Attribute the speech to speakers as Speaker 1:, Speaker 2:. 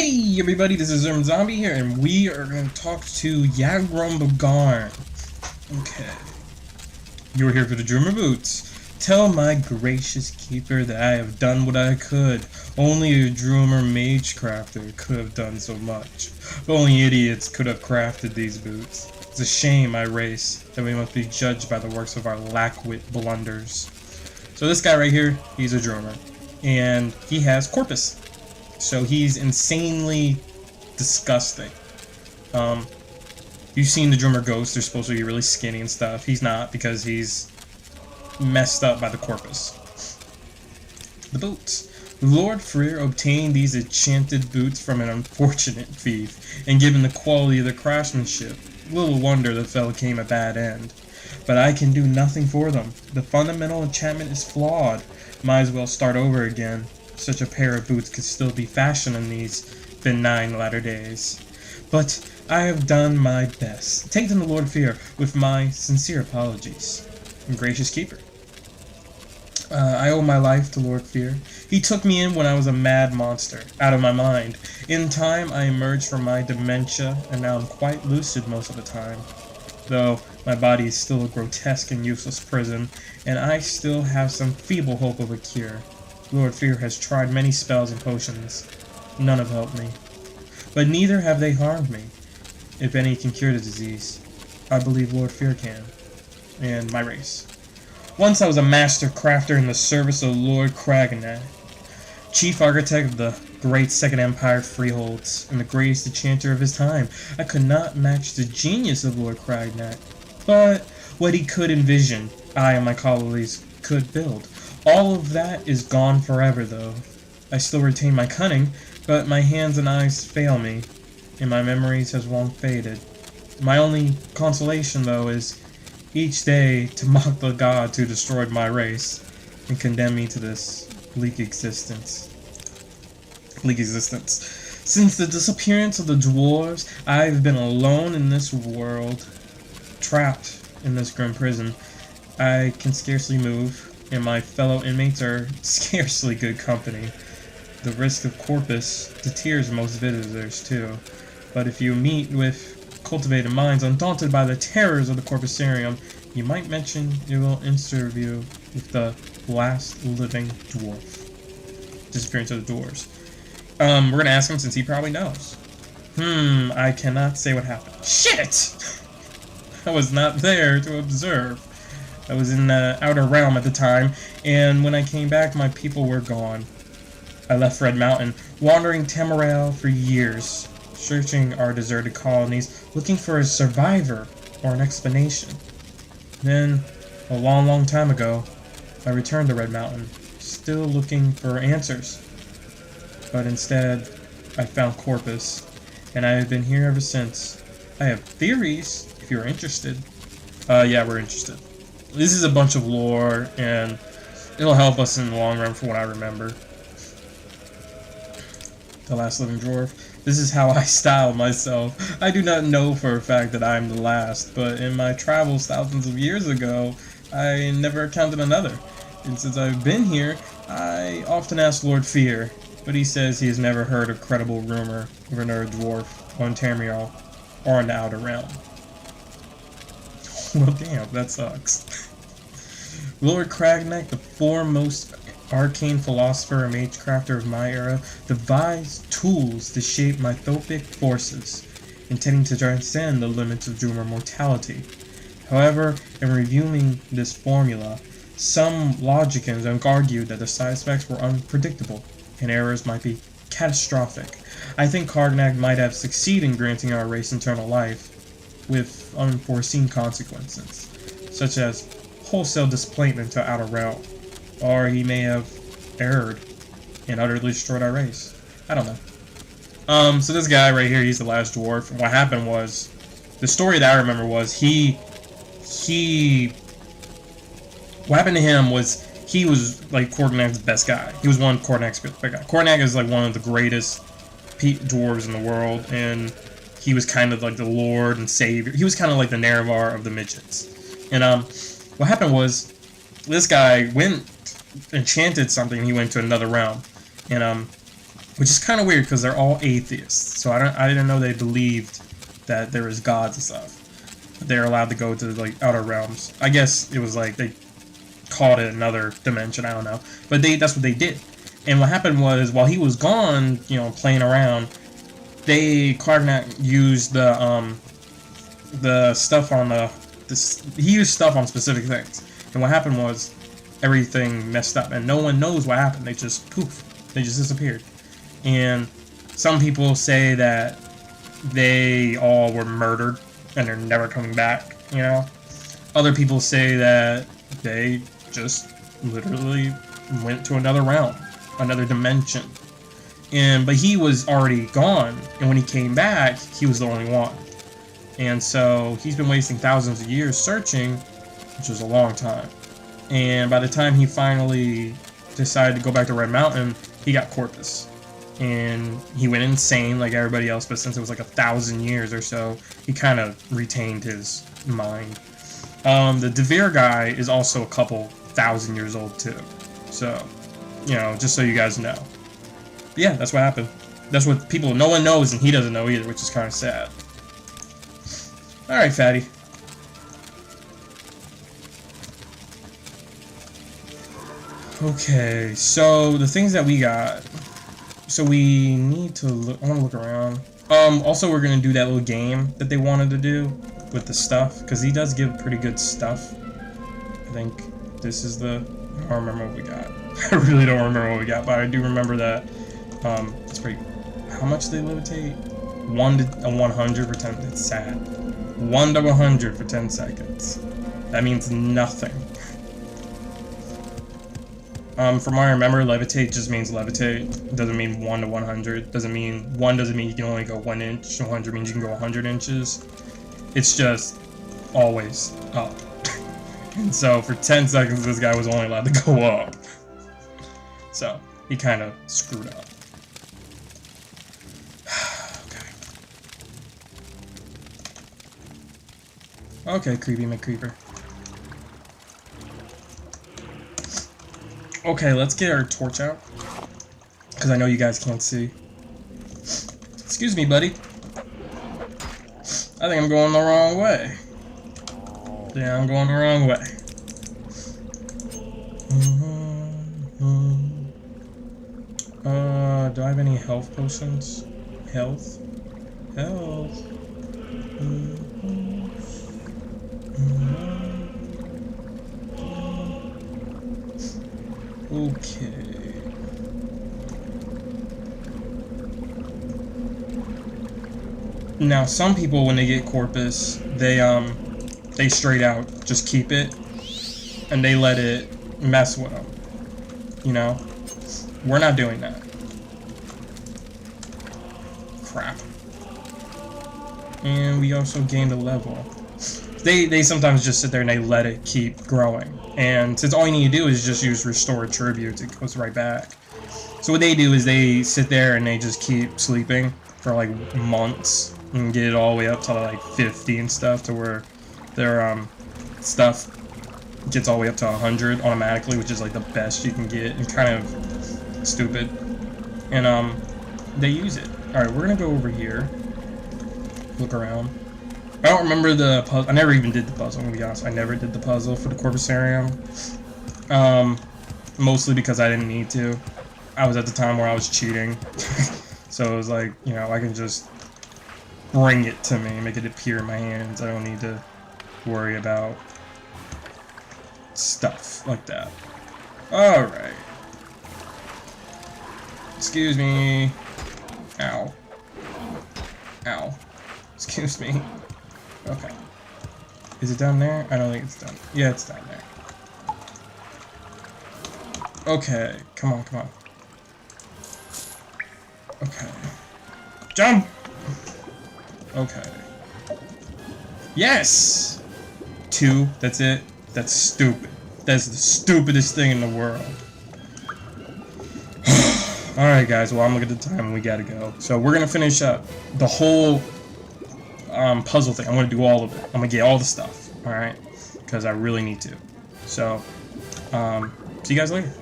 Speaker 1: Hey everybody, this is Zombie here, and we are going to talk to Yagrumbagarn. Okay. You are here for the Drummer Boots. Tell my gracious keeper that I have done what I could. Only a Drummer Mage Crafter could have done so much. Only idiots could have crafted these boots. It's a shame, my race, that we must be judged by the works of our lackwit blunders. So this guy right here, he's a Drummer. And he has Corpus. So he's insanely disgusting. You've seen the Drummer Ghost, they're supposed to be really skinny and stuff. He's not, because he's messed up by the Corpus. The boots. Lord Freer obtained these enchanted boots from an unfortunate thief, and given the quality of the craftsmanship, little wonder the fellow came a bad end. But I can do nothing for them. The fundamental enchantment is flawed. Might as well start over again. Such a pair of boots could still be fashioned in these benign latter days. But I have done my best. Take them to Lord Fear with my sincere apologies. And gracious keeper. I owe my life to Lord Fear. He took me in when I was a mad monster, out of my mind. In time, I emerged from my dementia, and now I'm quite lucid most of the time. Though my body is still a grotesque and useless prison, and I still have some feeble hope of a cure. Lord Fear has tried many spells and potions. None have helped me. But neither have they harmed me. If any can cure the disease, I believe Lord Fear can. And my race. Once I was a master crafter in the service of Lord Cragnac, chief architect of the great Second Empire freeholds, and the greatest enchanter of his time. I could not match the genius of Lord Cragnac, but what he could envision, I and my colleagues could build. All of that is gone forever, though. I still retain my cunning, but my hands and eyes fail me, and my memories has long faded. My only consolation, though, is each day to mock the gods who destroyed my race and condemn me to this bleak existence. Since the disappearance of the dwarves, I've been alone in this world, trapped in this grim prison. I can scarcely move, and my fellow inmates are scarcely good company. The risk of Corpus deters most visitors, too. But if you meet with cultivated minds undaunted by the terrors of the Corpusarium, you might mention you will interview with the last living dwarf. Disappearance of the dwarves. We're gonna ask him since he probably knows. I cannot say what happened. Shit! I was not there to observe. I was in the Outer Realm at the time, and when I came back, my people were gone. I left Red Mountain, wandering Tamarail for years, searching our deserted colonies, looking for a survivor or an explanation. Then, a long, long time ago, I returned to Red Mountain, still looking for answers. But instead, I found Corpus, and I have been here ever since. I have theories, if you're interested. Yeah, we're interested. This is a bunch of lore, and it'll help us in the long run from what I remember. The last living dwarf. This is how I style myself. I do not know for a fact that I am the last, but in my travels thousands of years ago, I never encountered another. And since I've been here, I often ask Lord Fear, but he says he has never heard a credible rumor of another dwarf on Tamriel or in the Outer Realm. Well, damn, that sucks. Lord Cragnac, the foremost arcane philosopher and mage crafter of my era, devised tools to shape mythopic forces, intending to transcend the limits of Drummer mortality. However, in reviewing this formula, some logicians have argued that the side effects were unpredictable, and errors might be catastrophic. I think Cragnac might have succeeded in granting our race eternal life, with unforeseen consequences, such as wholesale displacement to Outer Realm, or he may have erred and utterly destroyed our race. I don't know. So this guy right here, he's the last dwarf. What happened was, the story that I remember was what happened to him was he was like Cragnac best guy. He was one of Cragnac best guy. Cragnac is like one of the greatest dwarves in the world, and he was kind of like the lord and savior. He was kind of like the Nerevar of the midgets. And what happened was, this guy went enchanted something. He went to another realm, and which is kind of weird because they're all atheists. So I didn't know they believed that there was gods and stuff. But they're allowed to go to like outer realms. I guess it was like they called it another dimension. I don't know, but that's what they did. And what happened was, while he was gone, you know, playing around, Clarknet used the stuff on he used stuff on specific things. And what happened was, everything messed up, and no one knows what happened. They just poof, they just disappeared. And some people say that they all were murdered and they're never coming back, you know. Other people say that they just literally went to another realm, another dimension. But he was already gone, and when he came back, he was the only one. And so he's been wasting thousands of years searching, which was a long time. And by the time he finally decided to go back to Red Mountain, he got Corpus. And he went insane like everybody else, but since it was like 1,000 years or so, he kind of retained his mind. The Devere guy is also a couple thousand years old too. So, you know, just so you guys know. But yeah, that's what happened. That's what no one knows, and he doesn't know either, which is kind of sad. Alright, fatty. Okay, so the things that we got. So we need to look. I want to look around. Also, we're gonna do that little game that they wanted to do with the stuff, because he does give pretty good stuff. I think this is the. I don't remember what we got. I really don't remember what we got, but I do remember that. It's pretty. How much do they levitate? 1 to 100 for 10. It's sad. 1 to 100 for 10 seconds. That means nothing. From what I remember, levitate just means levitate. It doesn't mean 1 to 100. Doesn't mean you can only go 1 inch. 100 means you can go 100 inches. It's just always up. And so for 10 seconds, this guy was only allowed to go up. So he kind of screwed up. Okay, creepy McCreeper. Okay, let's get our torch out, because I know you guys can't see. Excuse me, buddy. I think I'm going the wrong way. Yeah, I'm going the wrong way. Do I have any health potions? Health? Health? Okay. Now, some people, when they get Corpus, they straight out just keep it, and they let it mess with them. You know, we're not doing that. Crap. And we also gained a level. They sometimes just sit there and they let it keep growing. And since all you need to do is just use Restore Attributes, it goes right back. So what they do is they sit there and they just keep sleeping for like months and get it all the way up to like 50 and stuff, to where their stuff gets all the way up to 100 automatically, which is like the best you can get, and kind of stupid. And they use it. Alright, we're gonna go over here. Look around. I don't remember the puzzle. I never even did the puzzle, I'm gonna be honest. I never did the puzzle for the Corpusarium. Mostly because I didn't need to. I was at the time where I was cheating. So it was like, you know, I can just bring it to me, make it appear in my hands. I don't need to worry about stuff like that. Alright. Excuse me. Ow. Ow. Excuse me. Okay. Is it down there? I don't think it's down. Yeah, it's down there. Okay. Come on, come on. Okay. Jump! Okay. Yes! 2. That's it. That's stupid. That's the stupidest thing in the world. Alright, guys. Well, I'm looking at the time and we gotta go. So we're gonna finish up the whole puzzle thing. I'm gonna do all of it. I'm gonna get all the stuff. Alright? Because I really need to. So, see you guys later.